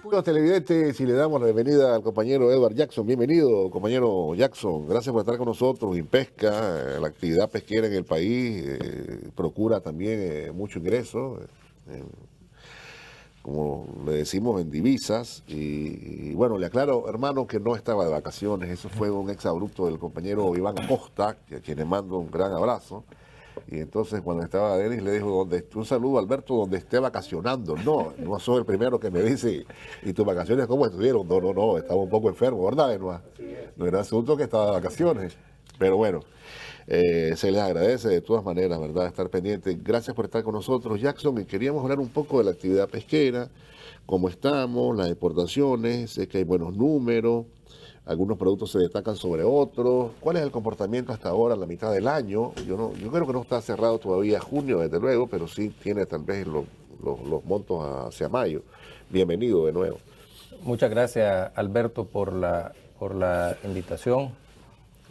Bueno, televidentes, y le damos la bienvenida al compañero Edward Jackson. Bienvenido, compañero Jackson. Gracias por estar con nosotros. Impesca, la actividad pesquera en el país, procura también mucho ingreso, como le decimos, en divisas. Y bueno, le aclaro, hermano, que no estaba de vacaciones. Eso fue un exabrupto del compañero Iván Acosta, a quien le mando un gran abrazo. Y entonces cuando estaba Denis le dijo, un saludo Alberto donde esté vacacionando. No, no soy el primero que me dice, ¿y tus vacaciones cómo estuvieron? No, estaba un poco enfermo, ¿verdad, Benoit? No era asunto que estaba de vacaciones. Pero bueno, se les agradece de todas maneras, ¿verdad? Estar pendiente. Gracias por estar con nosotros, Jackson. Y queríamos hablar un poco de la actividad pesquera, cómo estamos, las exportaciones, sé que hay buenos números. Algunos productos se destacan sobre otros. ¿Cuál es el comportamiento hasta ahora, la mitad del año? Yo creo que no está cerrado todavía junio, desde luego, pero sí tiene tal vez los montos hacia mayo. Bienvenido de nuevo. Muchas gracias, Alberto, por la invitación.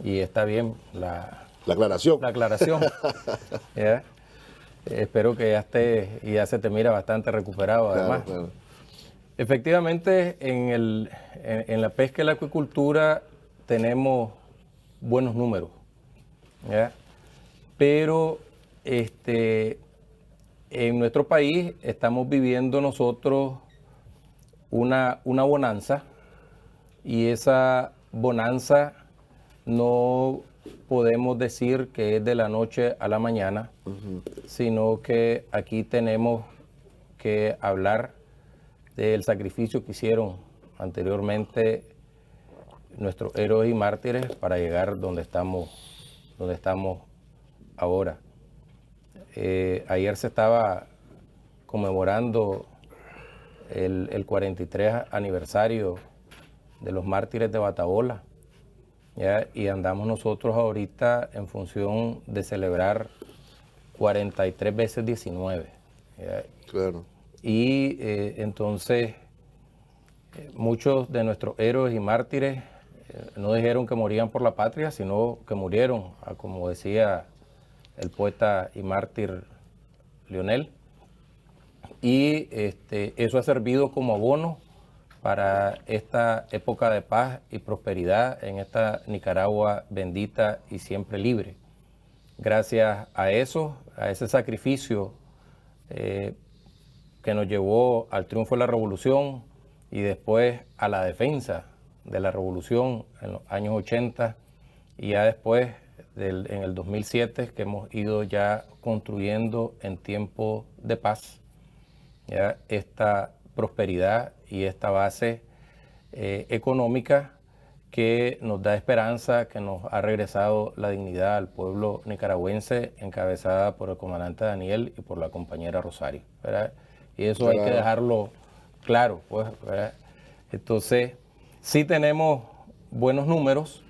Y está bien La aclaración. la aclaración. ¿Ya? Espero que ya esté y ya se te mira bastante recuperado, además. Claro. Efectivamente, en la pesca y la acuicultura tenemos buenos números, ¿ya? Pero en nuestro país estamos viviendo nosotros una bonanza, y esa bonanza no podemos decir que es de la noche a la mañana, sino que aquí tenemos que hablar del sacrificio que hicieron anteriormente nuestros héroes y mártires para llegar donde estamos ahora. Ayer se estaba conmemorando el 43 aniversario de los mártires de Bataola, ¿ya? Y andamos nosotros ahorita en función de celebrar 43 veces 19. ¿Ya? Claro. Y entonces muchos de nuestros héroes y mártires no dijeron que morían por la patria, sino que murieron, como decía el poeta y mártir Leonel. Y eso ha servido como abono para esta época de paz y prosperidad en esta Nicaragua bendita y siempre libre. Gracias a eso, a ese sacrificio que nos llevó al triunfo de la revolución y después a la defensa de la revolución en los años 80, y ya después en el 2007, que hemos ido ya construyendo en tiempo de paz, ¿ya? Esta prosperidad y esta base económica que nos da esperanza, que nos ha regresado la dignidad al pueblo nicaragüense, encabezada por el comandante Daniel y por la compañera Rosario, ¿verdad? Y eso hay que dejarlo claro, pues, ¿verdad? Entonces, sí tenemos buenos números.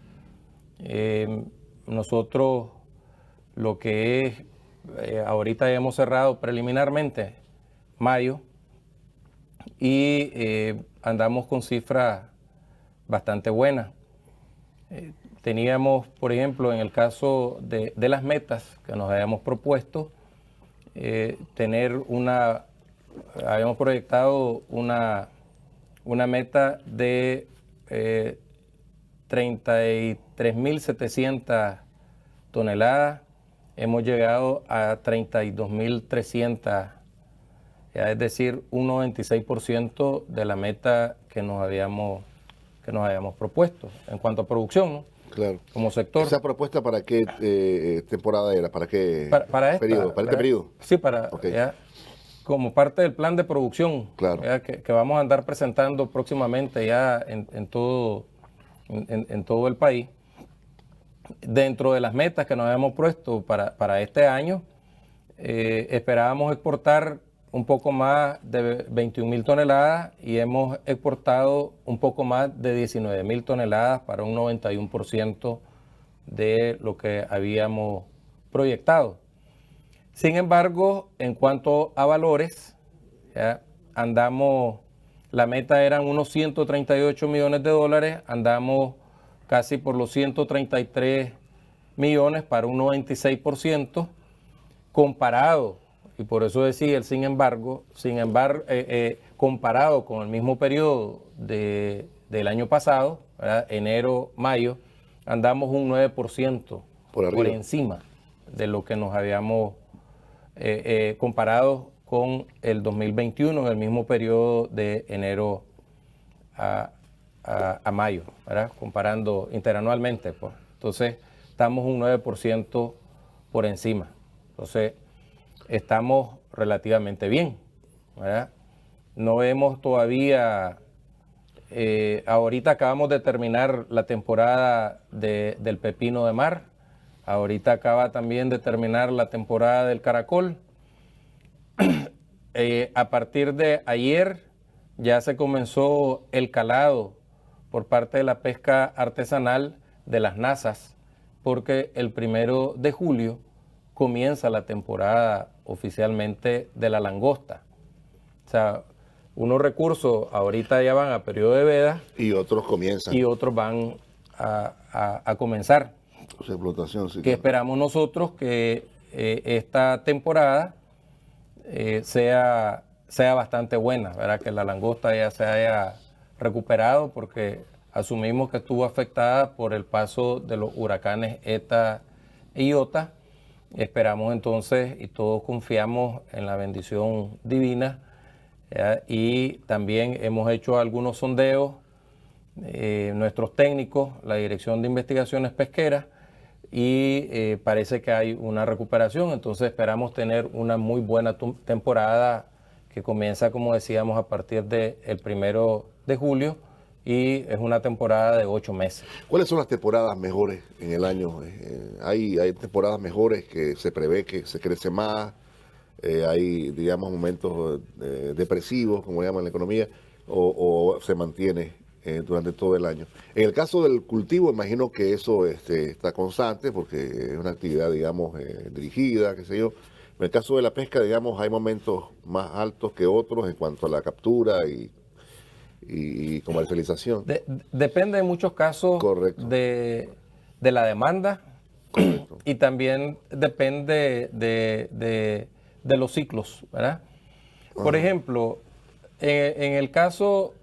Nosotros lo que es, ahorita ya hemos cerrado preliminarmente mayo, y andamos con cifras bastante buenas. Teníamos, por ejemplo, en el caso de las metas que nos habíamos propuesto, habíamos proyectado una meta de 33.700 toneladas. Hemos llegado a 32.300, es decir, un 96% de la meta que nos habíamos propuesto en cuanto a producción, ¿no? Claro. Como sector. ¿Esa propuesta para qué temporada era? ¿Para qué para periodo? ¿Para este periodo? Sí, Okay. como parte del plan de producción, claro, que vamos a andar presentando próximamente ya en todo el país. Dentro de las metas que nos habíamos puesto para este año, esperábamos exportar un poco más de 21.000 toneladas y hemos exportado un poco más de 19.000 toneladas para un 91% de lo que habíamos proyectado. Sin embargo, en cuanto a valores, ¿ya? La meta eran unos 138 millones de dólares, andamos casi por los 133 millones para un 96%, comparado, y por eso decía el sin embargo, comparado con el mismo periodo del año pasado, ¿verdad? Enero, mayo, andamos un 9% por encima de lo que nos habíamos comparado con el 2021 en el mismo periodo de enero a mayo, ¿verdad? Comparando interanualmente, pues. Entonces, estamos un 9% por encima. Entonces, estamos relativamente bien, ¿verdad? No vemos todavía, ahorita acabamos de terminar la temporada del pepino de mar, ahorita acaba también de terminar la temporada del caracol. A partir de ayer ya se comenzó el calado por parte de la pesca artesanal de las nazas, porque el 1 de julio comienza la temporada oficialmente de la langosta. O sea, unos recursos ahorita ya van a periodo de veda. Y otros comienzan. Y otros van a comenzar. Su explotación, sí. Que esperamos nosotros que esta temporada sea bastante buena, ¿verdad? Que la langosta ya se haya recuperado, porque asumimos que estuvo afectada por el paso de los huracanes ETA y IOTA. Esperamos entonces, y todos confiamos en la bendición divina, ¿ya? Y también hemos hecho algunos sondeos, nuestros técnicos, la Dirección de Investigaciones Pesqueras, y parece que hay una recuperación. Entonces esperamos tener una muy buena temporada que comienza, como decíamos, a partir del 1 de julio, y es una temporada de 8 meses. ¿Cuáles son las temporadas mejores en el año? ¿Hay temporadas mejores que se prevé que se crece más? ¿Hay, digamos, momentos depresivos, como llaman en la economía, o se mantiene durante todo el año? En el caso del cultivo, imagino que eso está constante, porque es una actividad, digamos, dirigida, qué sé yo. En el caso de la pesca, digamos, hay momentos más altos que otros en cuanto a la captura y comercialización. Depende en muchos casos. Correcto. De la demanda. Correcto. Y también depende de los ciclos, ¿verdad? Por ejemplo, en el caso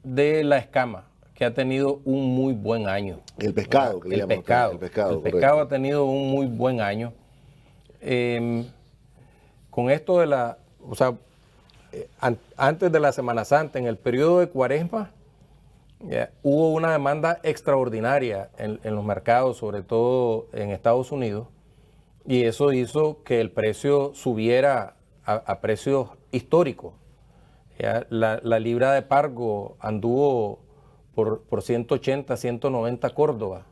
de la escama, que ha tenido un muy buen año. El pescado, que le llaman. El pescado ha tenido un muy buen año. Con esto de la, o sea, antes de la Semana Santa, en el periodo de Cuaresma, hubo una demanda extraordinaria en los mercados, sobre todo en Estados Unidos, y eso hizo que el precio subiera a precios históricos. La libra de pargo anduvo por 180, 190 Córdoba.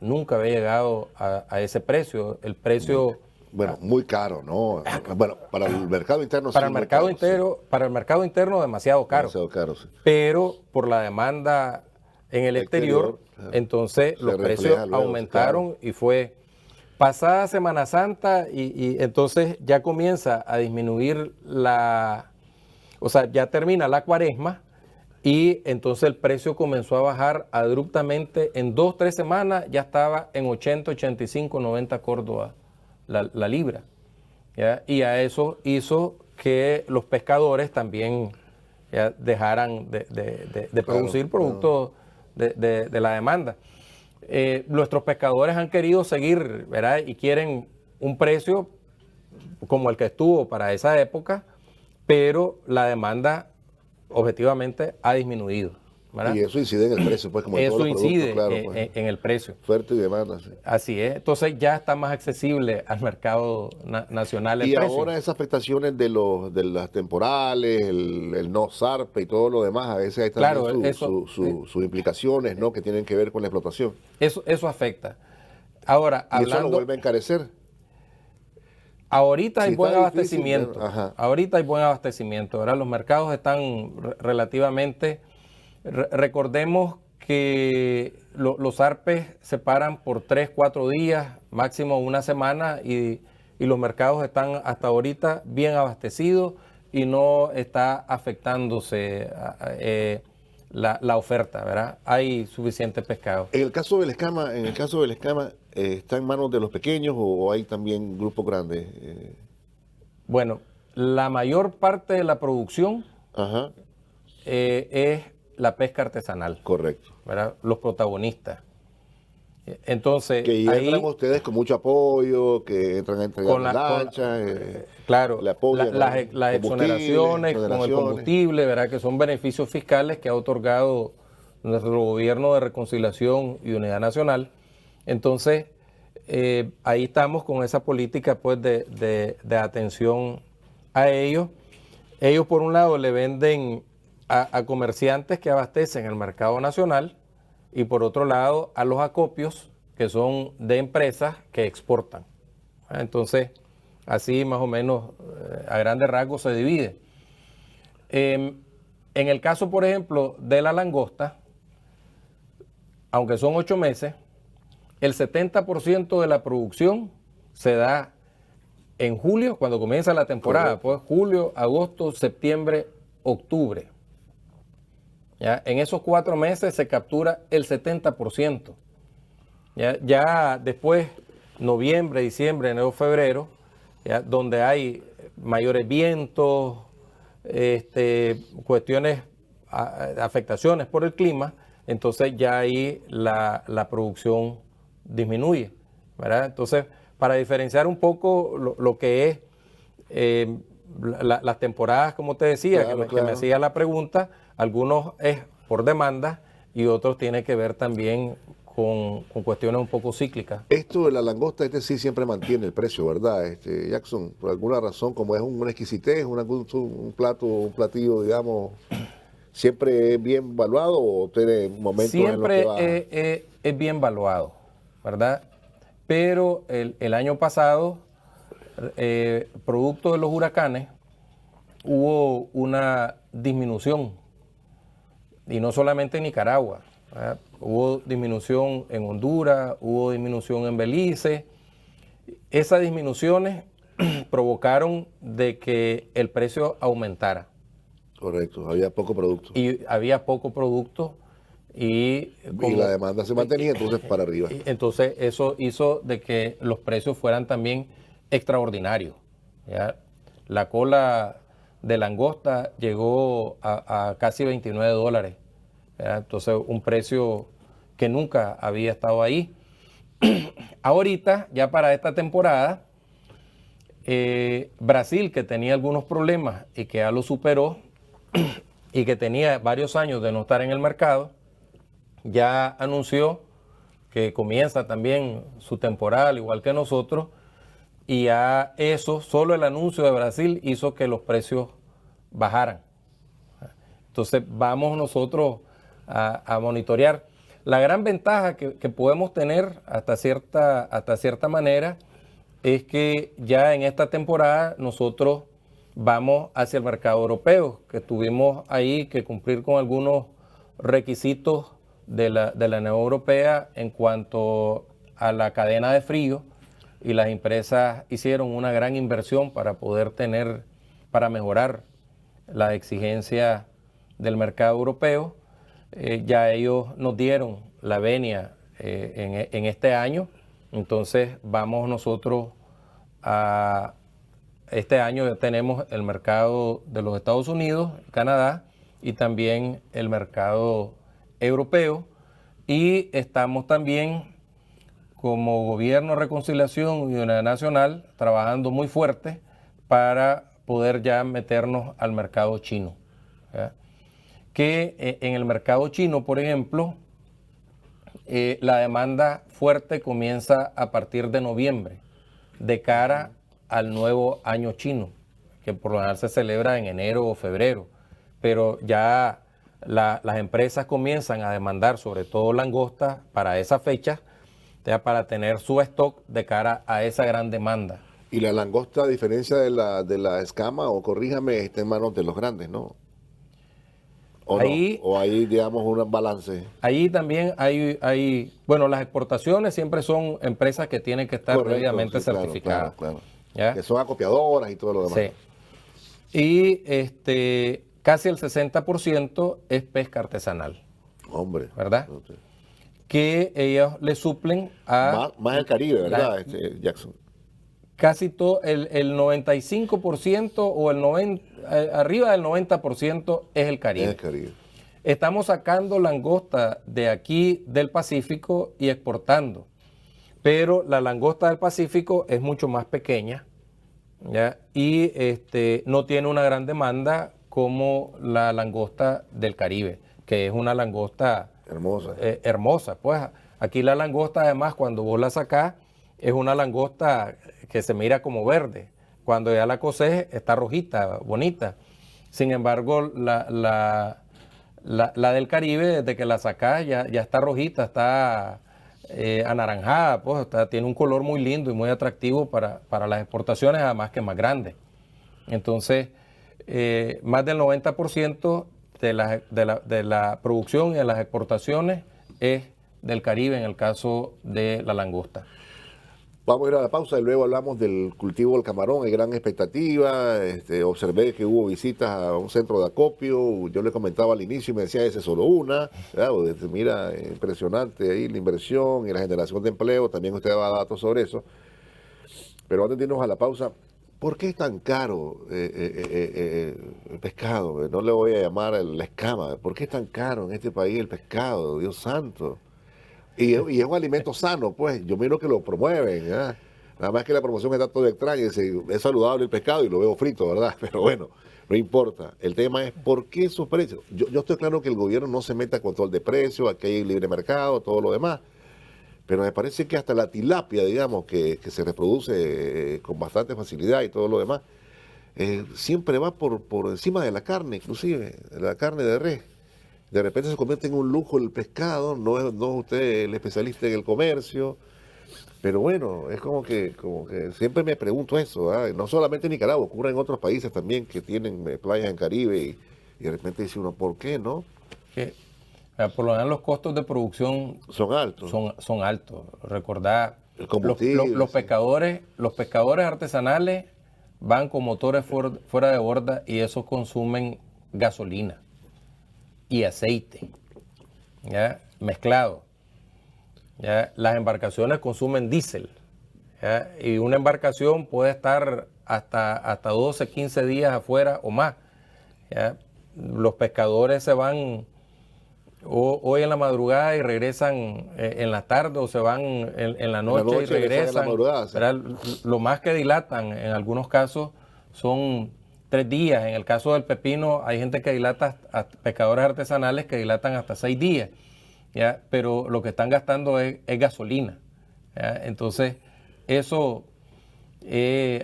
Nunca había llegado a ese precio. El precio... Bueno, muy caro, ¿no? Bueno, para el mercado interno para sí, el mercado interno, sí. Para el mercado interno demasiado caro. Demasiado caro, sí. Pero por la demanda en el exterior, entonces los precios aumentaron, claro. Y fue pasada Semana Santa y entonces ya comienza a disminuir o sea, ya termina la Cuaresma y entonces el precio comenzó a bajar abruptamente. En 2-3 semanas ya estaba en 80, 85, 90 Córdoba. La libra, ¿ya? Y a eso hizo que los pescadores también ya dejaran de producir productos de la demanda. Nuestros pescadores han querido seguir, ¿verdad? Y quieren un precio como el que estuvo para esa época, pero la demanda objetivamente ha disminuido, ¿verdad? Y eso incide en el precio, pues, como eso todos los incide productos, claro, pues, en el precio. Oferta y demanda, sí. Así es. Entonces ya está más accesible al mercado nacional el precio. Y ahora esas afectaciones de las temporales, el no zarpe y todo lo demás, a veces hay también sus implicaciones, ¿no? Que tienen que ver con la explotación. Eso afecta. Ahora, ¿Y eso lo vuelve a encarecer? Ahorita hay buen abastecimiento. Ahorita hay buen abastecimiento. Ahora los mercados están relativamente... Recordemos que los arpes se paran por 3-4 días, máximo una semana, y los mercados están hasta ahorita bien abastecidos y no está afectándose la oferta, ¿verdad? Hay suficiente pescado. En el caso de la escama, ¿está en manos de los pequeños o hay también grupos grandes? Bueno, la mayor parte de la producción es la pesca artesanal. Correcto. ¿Verdad? Los protagonistas. Entonces, que entran ustedes con mucho apoyo, que entran a entregar las lanchas, claro, le apoyan las exoneraciones con el combustible, ¿verdad? Que son beneficios fiscales que ha otorgado nuestro gobierno de reconciliación y unidad nacional. Entonces, ahí estamos con esa política pues de atención a ellos. Ellos, por un lado, le venden a comerciantes que abastecen el mercado nacional, y por otro lado a los acopios que son de empresas que exportan. Entonces, así más o menos a grandes rasgos se divide. En el caso, por ejemplo, de la langosta, aunque son 8 meses, el 70% de la producción se da en julio, cuando comienza la temporada, pues julio, agosto, septiembre, octubre. ¿Ya? En esos 4 meses se captura el 70%. Ya después, noviembre, diciembre, enero, febrero, ¿ya? Donde hay mayores vientos, cuestiones, afectaciones por el clima, entonces ya ahí la producción disminuye, ¿verdad? Entonces, para diferenciar un poco lo que es las temporadas, como te decía, que me hacía la pregunta, algunos es por demanda y otros tiene que ver también con cuestiones un poco cíclicas. Esto de la langosta, sí siempre mantiene el precio, ¿verdad? Jackson, por alguna razón, como es una exquisitez, un platillo, digamos, ¿siempre es bien valuado o tiene momentos en los que baja? Siempre es bien valuado, ¿verdad? Pero el año pasado, producto de los huracanes, hubo una disminución, y no solamente en Nicaragua, ¿verdad? Hubo disminución en Honduras, hubo disminución en Belice. Esas disminuciones provocaron de que el precio aumentara. Correcto, había poco producto. Y había poco producto y la demanda se mantenía entonces para arriba. Entonces eso hizo de que los precios fueran también extraordinarios, ¿ya? La cola de langosta llegó a casi $29, ¿ya? Entonces un precio que nunca había estado ahí. Ahorita, ya para esta temporada, Brasil, que tenía algunos problemas y que ya lo superó y que tenía varios años de no estar en el mercado, ya anunció que comienza también su temporada, al igual que nosotros, y ya eso, solo el anuncio de Brasil hizo que los precios bajaran. Entonces vamos nosotros a monitorear. La gran ventaja que podemos tener hasta cierta manera es que ya en esta temporada nosotros vamos hacia el mercado europeo, que tuvimos ahí que cumplir con algunos requisitos de la Unión Europea en cuanto a la cadena de frío, y las empresas hicieron una gran inversión para poder para mejorar la exigencia del mercado europeo. Ya ellos nos dieron la venia en este año, entonces vamos nosotros este año ya tenemos el mercado de los Estados Unidos, Canadá y también el mercado europeo, y estamos también como Gobierno de Reconciliación y Unidad Nacional trabajando muy fuerte para poder ya meternos al mercado chino, ¿ya? Que en el mercado chino, por ejemplo, la demanda fuerte comienza a partir de noviembre, de cara al nuevo año chino, que por lo general se celebra en enero o febrero, pero ya las empresas comienzan a demandar sobre todo langosta para esa fecha, ya para tener su stock de cara a esa gran demanda. Y la langosta, a diferencia de la escama, o corríjame, está en manos de los grandes, ¿no? ¿O ahí, no? ¿O hay, digamos, un balance? Ahí también hay, bueno, las exportaciones siempre son empresas que tienen que estar debidamente certificadas. Claro. ¿Ya? Que son acopiadoras y todo lo demás. Sí. Y casi el 60% es pesca artesanal. Hombre. ¿Verdad? Okay. Que ellos le suplen a... Más el Caribe, ¿verdad, Jackson? casi todo, el 95% o el 90, arriba del 90% es el Caribe. Es el Caribe. Estamos sacando langosta de aquí del Pacífico y exportando, pero la langosta del Pacífico es mucho más pequeña, ¿ya? Y no tiene una gran demanda como la langosta del Caribe, que es una langosta Hermosa. hermosa. Pues aquí la langosta, además, cuando vos la sacás, es una langosta que se mira como verde. Cuando ya la cocés, está rojita, bonita. Sin embargo, la del Caribe, desde que la sacás, ya está rojita, está anaranjada, pues tiene un color muy lindo y muy atractivo para las exportaciones, además que es más grande. Entonces, más del 90% de la producción y de las exportaciones es del Caribe en el caso de la langosta. Vamos a ir a la pausa y luego hablamos del cultivo del camarón. Hay gran expectativa. Observé que hubo visitas a un centro de acopio. Yo le comentaba al inicio y me decía, ese es solo una. Mira, impresionante ahí la inversión y la generación de empleo. También usted va a dar datos sobre eso. Pero antes de irnos a la pausa, ¿por qué es tan caro el pescado? No le voy a llamar la escama. ¿Por qué es tan caro en este país el pescado? Dios santo. Y es un alimento sano, pues. Yo miro que lo promueven. ¿Eh? Nada más que la promoción está todo extraña. Es saludable el pescado y lo veo frito, ¿verdad? Pero bueno, no importa. El tema es por qué esos precios. Yo estoy claro que el gobierno no se meta a control de precios, aquí hay libre mercado, todo lo demás. Pero me parece que hasta la tilapia, digamos, que se reproduce con bastante facilidad y todo lo demás, siempre va por encima de la carne, inclusive, de la carne de res. De repente se convierte en un lujo el pescado, no es usted el especialista en el comercio, pero bueno, es como que siempre me pregunto eso, ¿eh? No solamente en Nicaragua, ocurre en otros países también que tienen playas en Caribe y de repente dice uno, ¿por qué no? Que, por lo menos los costos de producción son altos. Son altos. Recordad, el combustible, los pescadores artesanales van con motores fuera de borda y esos consumen gasolina y aceite, ¿ya? Mezclado. ¿Ya? Las embarcaciones consumen diésel, ¿ya? Y una embarcación puede estar hasta 12, 15 días afuera o más, ¿ya? Los pescadores se van hoy en la madrugada y regresan en la tarde, o se van en la noche y regresan. Lo más que dilatan en algunos casos son 3 días. En el caso del pepino hay gente que dilata, pescadores artesanales que dilatan hasta 6 días, ¿ya? Pero lo que están gastando es gasolina, ¿ya? Entonces eso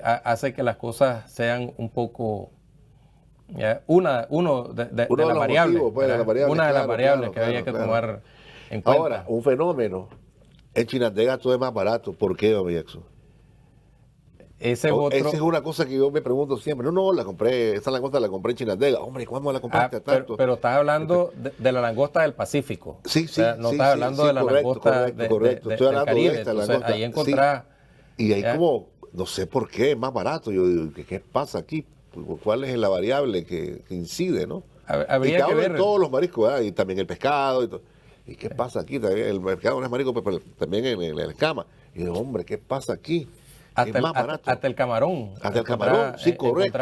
hace que las cosas sean un poco, ¿ya? Una de las variables, pues, una de las variables que había que tomar en cuenta. Ahora, un fenómeno, en Chinandega todo es más barato. ¿Por qué, don Jackson? Esa es una cosa que yo me pregunto siempre. No, la compré, esa langosta la compré en Chinandega. Hombre, ¿cuándo la compraste tanto? Pero estás hablando de la langosta del Pacífico. Sí, sí. O sea, no estás hablando de la langosta Estoy hablando del Caribe. de esta Entonces, langosta. ahí encontrás. Y ahí como, no sé por qué, es más barato. Yo digo, ¿qué pasa aquí? ¿Cuál es la variable que incide, no? Habría que ver todos los mariscos, ¿verdad? Y también el pescado y todo. ¿Y qué pasa aquí? También el mercado no es marisco, pero también en la escama. Y digo, hombre, ¿qué pasa aquí? Hasta es más barato. Hasta el camarón. Hasta el camarón, sí, correcto.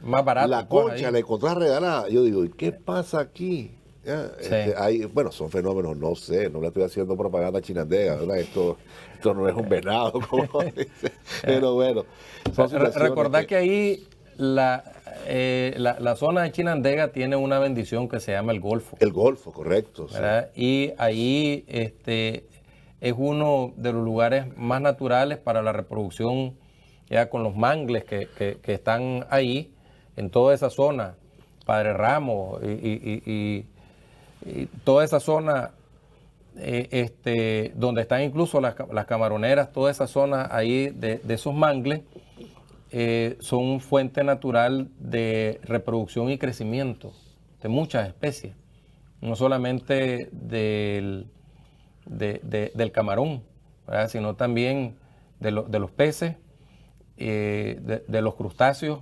Más barato. La concha la encontrás regalada. Yo digo, ¿y qué pasa aquí? Sí. Bueno, son fenómenos, no sé, no le estoy haciendo propaganda Chinandega, ¿verdad? Esto no es un venado, como dice. Pero bueno. Recordad que ahí la zona de Chinandega tiene una bendición que se llama el Golfo. El Golfo, correcto. Sí. Y ahí es uno de los lugares más naturales para la reproducción, ya con los mangles que están ahí, en toda esa zona, Padre Ramos y toda esa zona, donde están incluso las camaroneras, toda esa zona ahí de esos mangles, son fuente natural de reproducción y crecimiento de muchas especies, no solamente del camarón, ¿verdad? Sino también de los peces, de los crustáceos,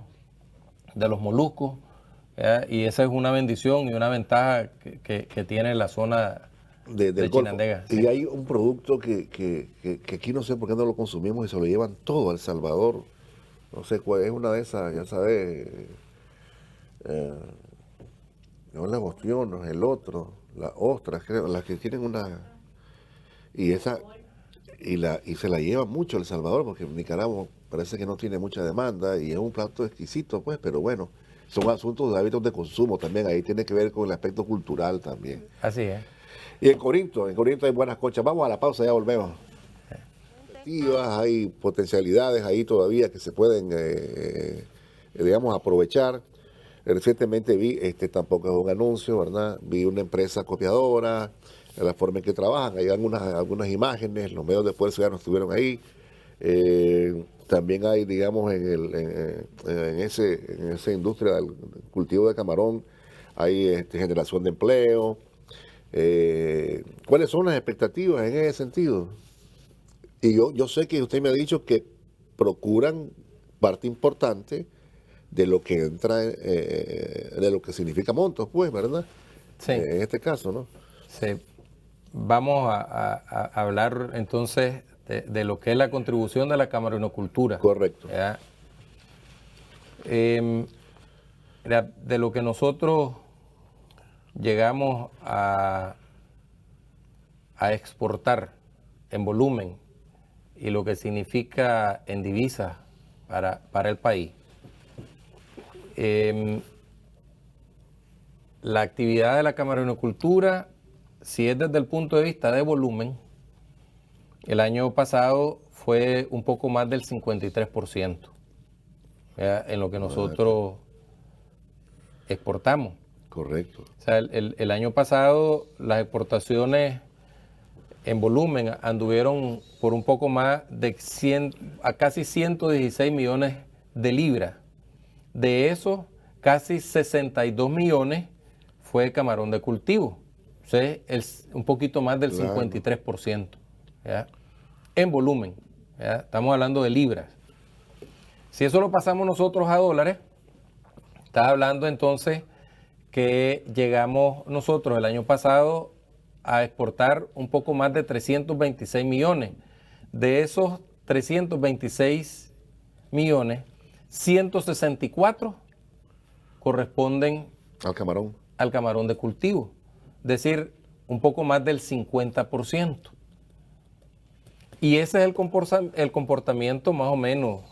de los moluscos, ¿verdad? Y esa es una bendición y una ventaja que tiene la zona del de Golfo. Chinandega. Y Sí. hay un producto que aquí no sé por qué no lo consumimos y se lo llevan todo a El Salvador. No sé cuál es una de esas, ya sabes, no es la ostión, no es el otro, las ostras, creo, las que tienen una... Y esa y se la lleva mucho El Salvador porque Nicaragua parece que no tiene mucha demanda y es un plato exquisito, pues, pero bueno, son asuntos de hábitos de consumo también, ahí tiene que ver con el aspecto cultural también. Así es. Y en Corinto hay buenas conchas. Vamos a la pausa, ya volvemos. Hay potencialidades ahí todavía que se pueden, digamos, aprovechar. Recientemente vi, tampoco es un anuncio, ¿verdad? Vi una empresa copiadora, la forma en que trabajan. Hay algunas imágenes, los medios de Poder Ciudadano estuvieron ahí. También hay, digamos, en esa industria del cultivo de camarón, hay generación de empleo. ¿Cuáles son las expectativas en ese sentido? Y yo sé que usted me ha dicho que procuran parte importante de lo que entra, de lo que significa montos, pues, ¿verdad? Sí. En este caso, ¿no? Sí. Vamos a hablar entonces de lo que es la contribución de la camaronicultura. Correcto. ¿Ya? De lo que nosotros llegamos a exportar en volumen y lo que significa en divisas para el país. La actividad de la camaronicultura, si es desde el punto de vista de volumen, el año pasado fue un poco más del 53%, ¿ya? En lo que nosotros exportamos. Correcto. O sea, el año pasado las exportaciones en volumen anduvieron por un poco más de casi 116 millones de libras. De esos, casi 62 millones fue camarón de cultivo. O sea, es un poquito más del 53%. ¿Ya? En volumen. ¿Ya? Estamos hablando de libras. Si eso lo pasamos nosotros a dólares, está hablando entonces que llegamos nosotros el año pasado a exportar un poco más de 326 millones. De esos 326 millones, 164 corresponden al camarón de cultivo, es decir, un poco más del 50%. Y ese es el comportamiento más o menos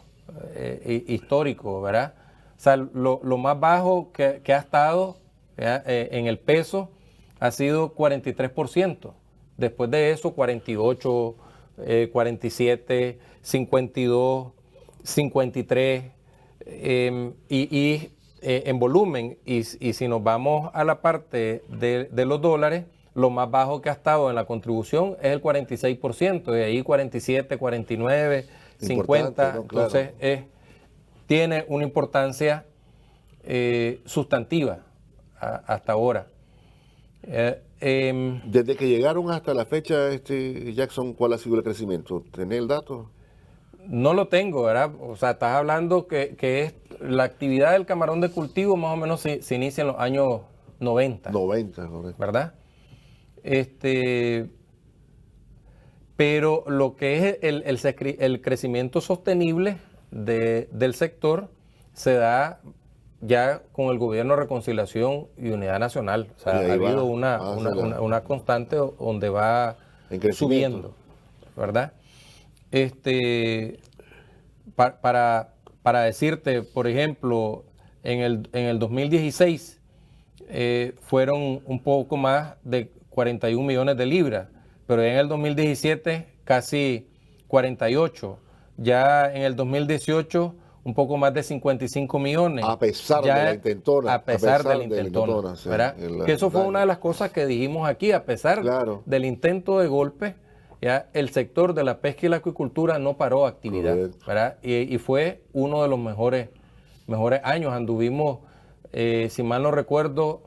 histórico, ¿verdad? O sea, lo más bajo que ha estado en el peso ha sido 43%. Después de eso, 48, 47, 52, 53, en volumen. Y si nos vamos a la parte de los dólares, lo más bajo que ha estado en la contribución es el 46%, de ahí 47, 49, 50. ¿No? Entonces, tiene una importancia sustantiva hasta ahora. Desde que llegaron hasta la fecha, Jackson, ¿cuál ha sido el crecimiento? ¿Tenés el dato? No lo tengo, ¿verdad? O sea, estás hablando que es la actividad del camarón de cultivo más o menos se inicia en los años 90. 90, correcto. ¿Verdad? Pero lo que es el crecimiento sostenible del sector se da ya con el gobierno de reconciliación y unidad nacional. O sea, ha habido una constante donde va subiendo, ¿verdad? Para decirte, por ejemplo, en el 2016 fueron un poco más de 41 millones de libras, pero en el 2017 casi 48. Ya en el 2018 un poco más de 55 millones. A pesar de la intentona. A pesar de la intentona, sí, ¿verdad? Que eso fue una de las cosas que dijimos aquí, a pesar del intento de golpe, ya el sector de la pesca y la acuicultura no paró actividad, ¿verdad? Y fue uno de los mejores años. Anduvimos, si mal no recuerdo,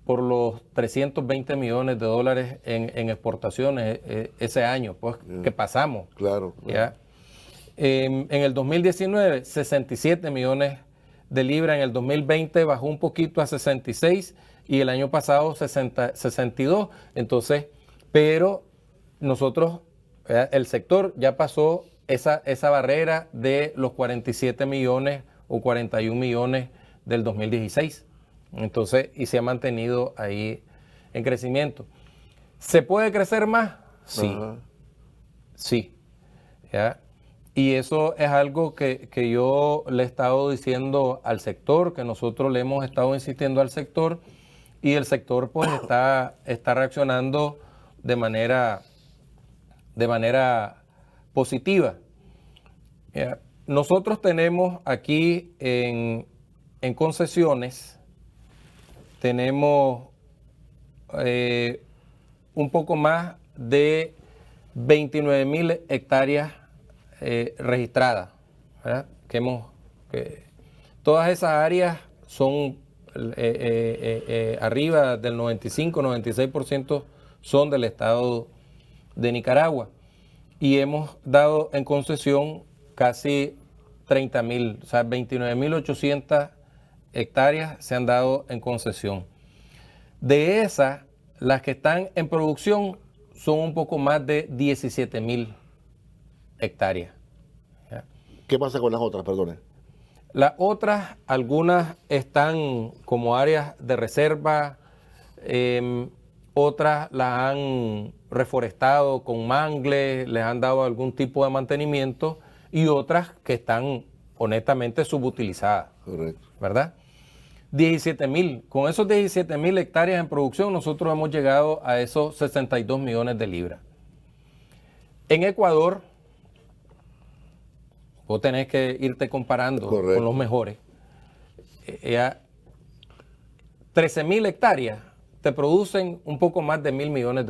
por los 320 millones de dólares en exportaciones ese año, pues, que pasamos. Claro. ¿Ya? En el 2019, 67 millones de libras. En el 2020 bajó un poquito a 66 y el año pasado 62. Entonces, pero nosotros, el sector ya pasó esa barrera de los 47 millones o 41 millones del 2016. Entonces, y se ha mantenido ahí en crecimiento. ¿Se puede crecer más? Sí. Ajá. Sí. ¿Ya? Y eso es algo que yo le he estado diciendo al sector, que nosotros le hemos estado insistiendo al sector, y el sector pues está reaccionando de manera positiva. ¿Ya? Nosotros tenemos aquí en concesiones, tenemos un poco más de 29,000 hectáreas registradas, ¿verdad? Todas esas áreas son arriba del 95-96% son del estado de Nicaragua, y hemos dado en concesión casi 30,000, o sea, 29,800 hectáreas se han dado en concesión. De esas, las que están en producción son un poco más de 17,000 hectáreas. ¿Ya? ¿Qué pasa con las otras, perdone? Las otras, algunas están como áreas de reserva, otras las han reforestado con mangles, les han dado algún tipo de mantenimiento, y otras que están honestamente subutilizadas. Correcto. ¿Verdad? 17,000. Con esos 17,000 hectáreas en producción, nosotros hemos llegado a esos 62 millones de libras. En Ecuador, vos tenés que irte comparando Correcto. con los mejores. 13,000 hectáreas te producen un poco más de $1,000 millones.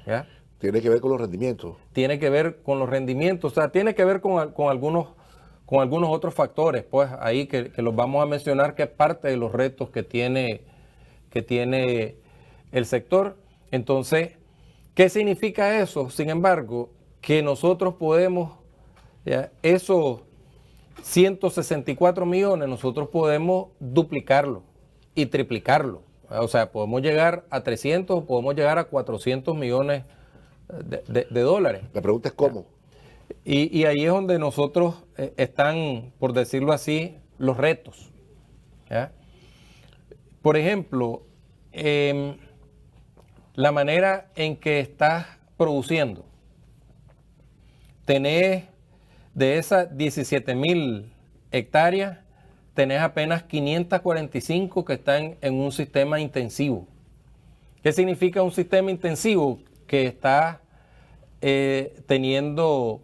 ¿Ya? Tiene que ver con los rendimientos. Tiene que ver con los rendimientos, o sea, tiene que ver con algunos otros factores, pues ahí que los vamos a mencionar, que es parte de los retos que tiene el sector. Entonces, ¿qué significa eso? Sin embargo, que nosotros podemos, ¿ya? Esos 164 millones, nosotros podemos duplicarlo y triplicarlo. O sea, podemos llegar a 300, podemos llegar a 400 millones de dólares. La pregunta es cómo. Y ahí es donde nosotros están, por decirlo así, los retos. ¿Ya? Por ejemplo, la manera en que estás produciendo. Tenés de esas 17,000 hectáreas, tenés apenas 545 que están en un sistema intensivo. ¿Qué significa un sistema intensivo? Que está teniendo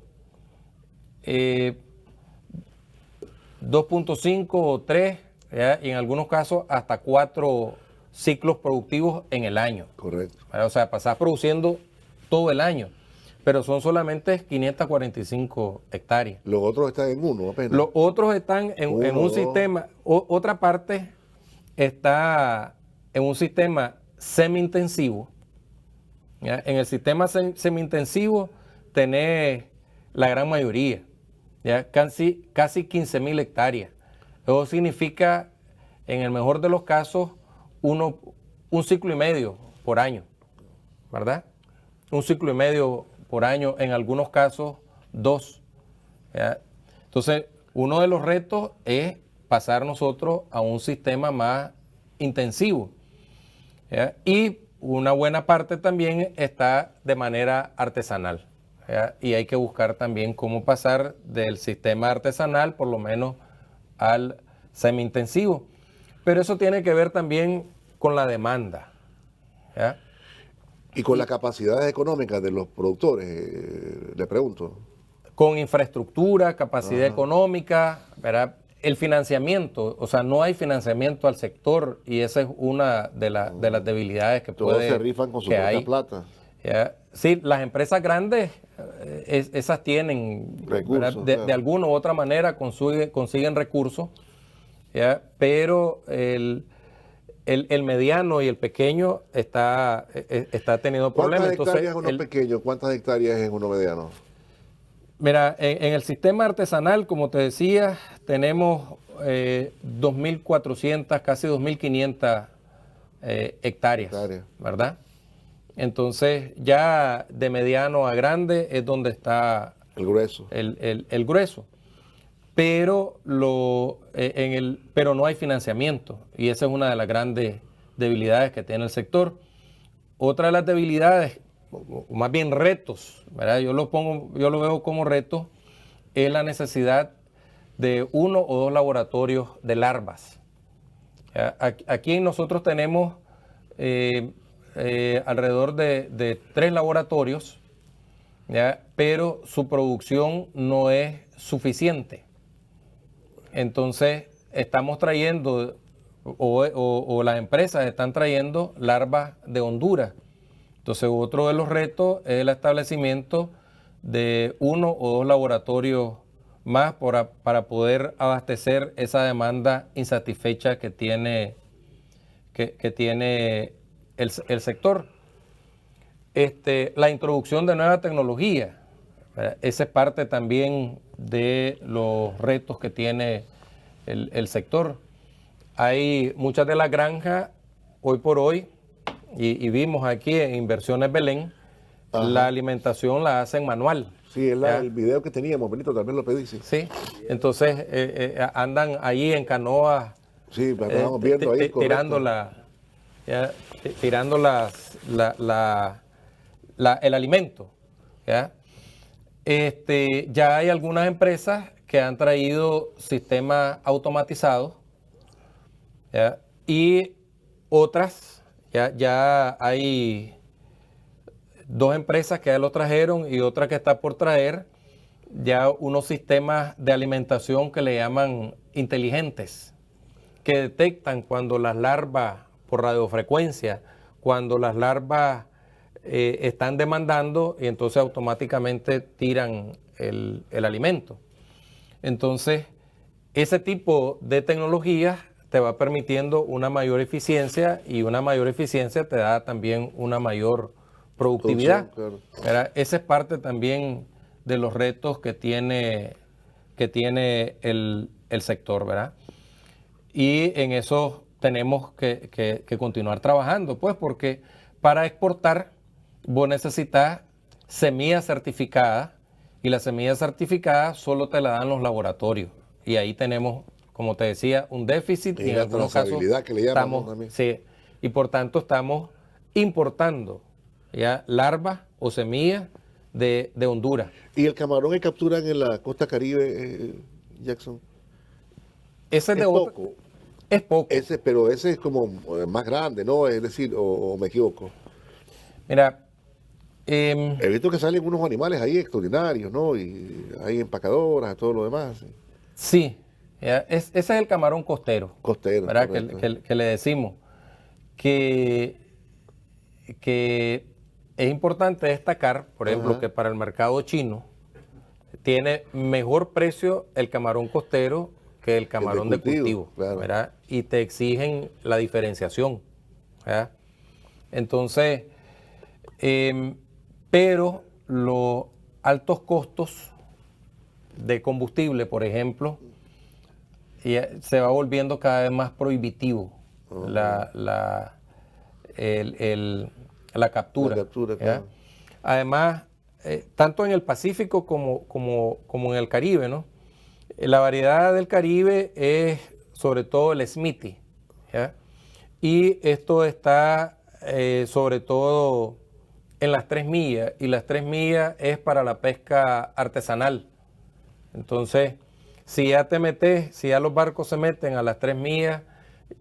2.5 o 3, ¿ya? Y en algunos casos hasta 4 ciclos productivos en el año. Correcto. O sea, pasás produciendo todo el año, pero son solamente 545 hectáreas. Los otros están en uno apenas. Los otros están en un sistema, otra parte está en un sistema semi-intensivo. ¿Ya? En el sistema semi-intensivo tenés la gran mayoría, ¿ya? Casi 15,000 hectáreas. Eso significa, en el mejor de los casos, un ciclo y medio por año, ¿verdad? Un ciclo y medio por año, en algunos casos 2. ¿Ya? Entonces, uno de los retos es pasar nosotros a un sistema más intensivo. ¿Ya? Y una buena parte también está de manera artesanal. ¿Ya? Y hay que buscar también cómo pasar del sistema artesanal, por lo menos, al semi-intensivo. Pero eso tiene que ver también con la demanda. ¿Ya? Y con las capacidades económicas de los productores, le pregunto. Con infraestructura, capacidad económica, ¿verdad? El financiamiento, o sea, no hay financiamiento al sector, y esa es una de las debilidades que Todos se rifan con su propia plata. ¿Ya? Sí, las empresas grandes, esas tienen recursos, de alguna u otra manera consiguen recursos, ¿ya? Pero el mediano y el pequeño está teniendo problemas. ¿Cuántas hectáreas en uno pequeño? ¿Cuántas hectáreas en uno mediano? Mira, en el sistema artesanal, como te decía, tenemos 2,400, casi 2,500 hectáreas, ¿verdad? Entonces ya de mediano a grande es donde está El grueso. el grueso. Pero, pero no hay financiamiento y esa es una de las grandes debilidades que tiene el sector. Otra de las debilidades, o más bien retos, ¿verdad? Yo lo veo como reto, es la necesidad de 1 o 2 laboratorios de larvas. Aquí nosotros tenemos alrededor de 3 laboratorios, ¿ya? Pero su producción no es suficiente. Entonces estamos trayendo, o las empresas están trayendo larvas de Honduras. Entonces otro de los retos es el establecimiento de 1 o 2 laboratorios más para poder abastecer esa demanda insatisfecha que tiene el sector. La introducción de nueva tecnología, esa es parte también de los retos que tiene el sector. Hay muchas de las granjas, hoy por hoy, y vimos aquí en Inversiones Belén, Ajá. la alimentación la hacen manual. Sí, el video que teníamos, Benito, también lo pedí, sí. Sí, entonces andan ahí en canoas, Sí, estábamos viendo ahí, tirando el alimento. ¿Ya? Ya hay algunas empresas que han traído sistemas automatizados, ¿ya? Y otras, ya hay 2 empresas que ya lo trajeron y otra que está por traer ya unos sistemas de alimentación que le llaman inteligentes, que detectan cuando las larvas, por radiofrecuencia, cuando las larvas están demandando y entonces automáticamente tiran el alimento. Entonces, ese tipo de tecnologías te va permitiendo una mayor eficiencia y una mayor eficiencia te da también una mayor productividad. Claro. Esa es parte también de los retos que tiene el sector, ¿verdad? Y en eso tenemos que continuar trabajando, pues, porque para exportar vos necesitas semilla certificada y la semilla certificada solo te la dan los laboratorios. Y ahí tenemos, como te decía, un déficit y en algunos casos que le llaman también. Sí, y por tanto estamos importando ya larvas o semillas de Honduras. ¿Y el camarón que capturan en la costa Caribe, Jackson? Ese es de poco. Es poco. Pero ese es como más grande, ¿no? Es decir, o me equivoco. Mira, he visto que salen unos animales ahí extraordinarios, ¿no? Y hay empacadoras, todo lo demás. Sí, ese es el camarón costero. Costero. ¿Verdad? Que le decimos que es importante destacar, por ejemplo, que para el mercado chino tiene mejor precio el camarón costero que el camarón de cultivo, claro. ¿verdad? Y te exigen la diferenciación, ¿verdad? Entonces, pero los altos costos de combustible, por ejemplo, se va volviendo cada vez más prohibitivo la captura. Claro. Además, tanto en el Pacífico como en el Caribe, ¿no? La variedad del Caribe es sobre todo el Smithy, ¿ya? Y esto está sobre todo en las 3 millas, y las 3 millas es para la pesca artesanal. Entonces, si ya los barcos se meten a las 3 millas,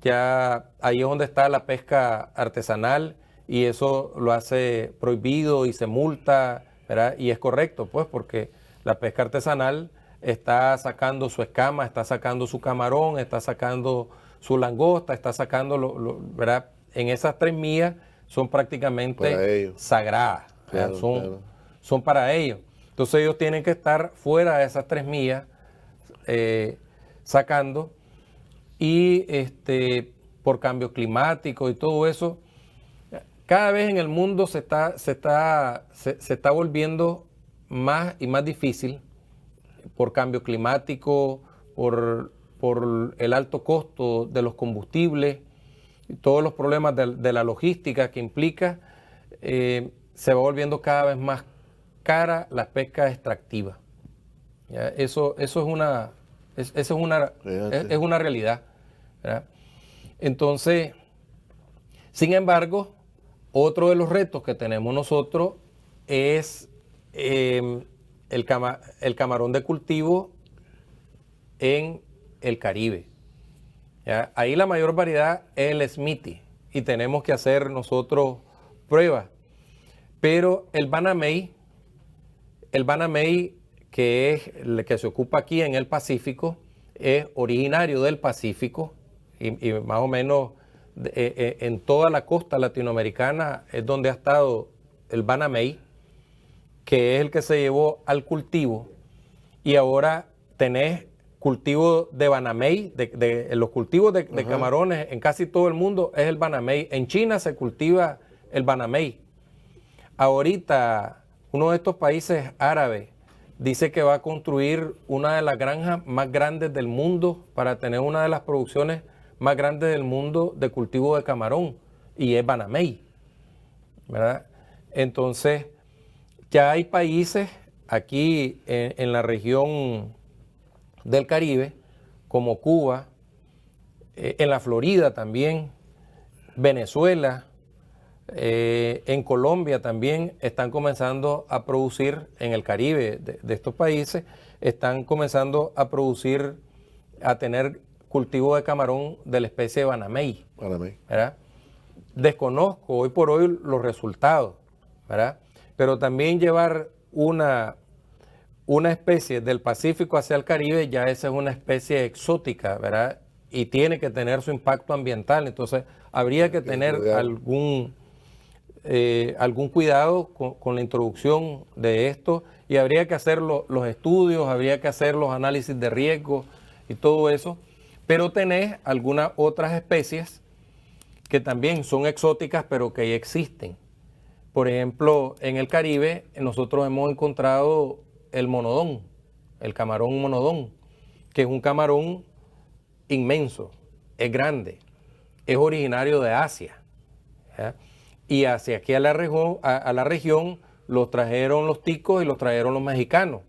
ya ahí es donde está la pesca artesanal y eso lo hace prohibido y se multa, ¿verdad? Y es correcto, pues, porque la pesca artesanal está sacando su escama, está sacando su camarón, está sacando su langosta, está sacando, ¿verdad? En esas 3 millas son prácticamente sagradas, claro, son para ellos. Entonces ellos tienen que estar fuera de esas 3 millas sacando y por cambio climático y todo eso, cada vez en el mundo se está volviendo más y más difícil por cambio climático, por el alto costo de los combustibles, todos los problemas de la logística que implica se va volviendo cada vez más cara la pesca extractiva. ¿Ya? Eso es una realidad, ¿verdad? Entonces, sin embargo, otro de los retos que tenemos nosotros es el camarón de cultivo en el Caribe. ¿Ya? Ahí la mayor variedad es el Smithy y tenemos que hacer nosotros pruebas. Pero el banamey, que es el que se ocupa aquí en el Pacífico, es originario del Pacífico y más o menos en toda la costa latinoamericana es donde ha estado el banamey, que es el que se llevó al cultivo, y ahora tenés cultivo de banamey, los cultivos de camarones en casi todo el mundo es el banamey. En China se cultiva el banamey. Ahorita uno de estos países árabes dice que va a construir una de las granjas más grandes del mundo para tener una de las producciones más grandes del mundo de cultivo de camarón, y es banamey, ¿verdad? Entonces, ya hay países aquí en la región del Caribe, como Cuba, en la Florida también, Venezuela, en Colombia también están comenzando a producir, en el Caribe de estos países, están comenzando a producir, a tener cultivo de camarón de la especie de banamey. ¿Verdad? Desconozco hoy por hoy los resultados, ¿verdad? Pero también llevar una especie del Pacífico hacia el Caribe, ya esa es una especie exótica, ¿verdad? Y tiene que tener su impacto ambiental. Entonces, habría que tener algún cuidado con la introducción de esto, y habría que hacer los estudios, habría que hacer los análisis de riesgo y todo eso. Pero tenés algunas otras especies que también son exóticas, pero que ya existen. Por ejemplo, en el Caribe nosotros hemos encontrado el monodón, el camarón monodón, que es un camarón inmenso, es grande, es originario de Asia, ¿ya? Y hacia aquí a la región los trajeron los ticos y los trajeron los mexicanos.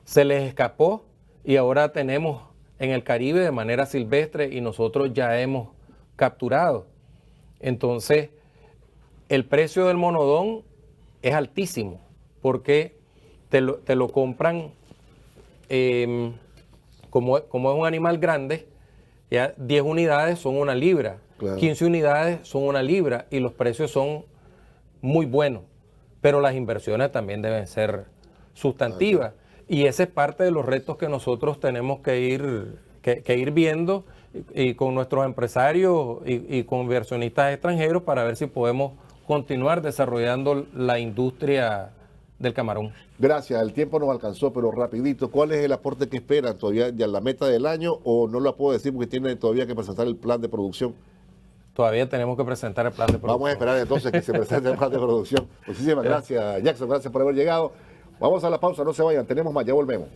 Se les escapó y ahora tenemos en el Caribe de manera silvestre y nosotros ya hemos capturado. Entonces, el precio del monodón es altísimo porque te lo compran, como es un animal grande, ya 10 unidades son 1 libra, claro. 15 unidades son 1 libra, y los precios son muy buenos, pero las inversiones también deben ser sustantivas. Y ese es parte de los retos que nosotros tenemos que ir viendo y con nuestros empresarios y con inversionistas extranjeros para ver si podemos continuar desarrollando la industria del camarón. Gracias, el tiempo nos alcanzó, pero rapidito, ¿cuál es el aporte que esperan? ¿Todavía ya la meta del año o no la puedo decir porque tienen todavía que presentar el plan de producción? Todavía tenemos que presentar el plan de producción. Vamos a esperar entonces que se presente el plan de producción. Muchísimas gracias, Jackson, gracias por haber llegado. Vamos a la pausa, no se vayan, tenemos más, ya volvemos.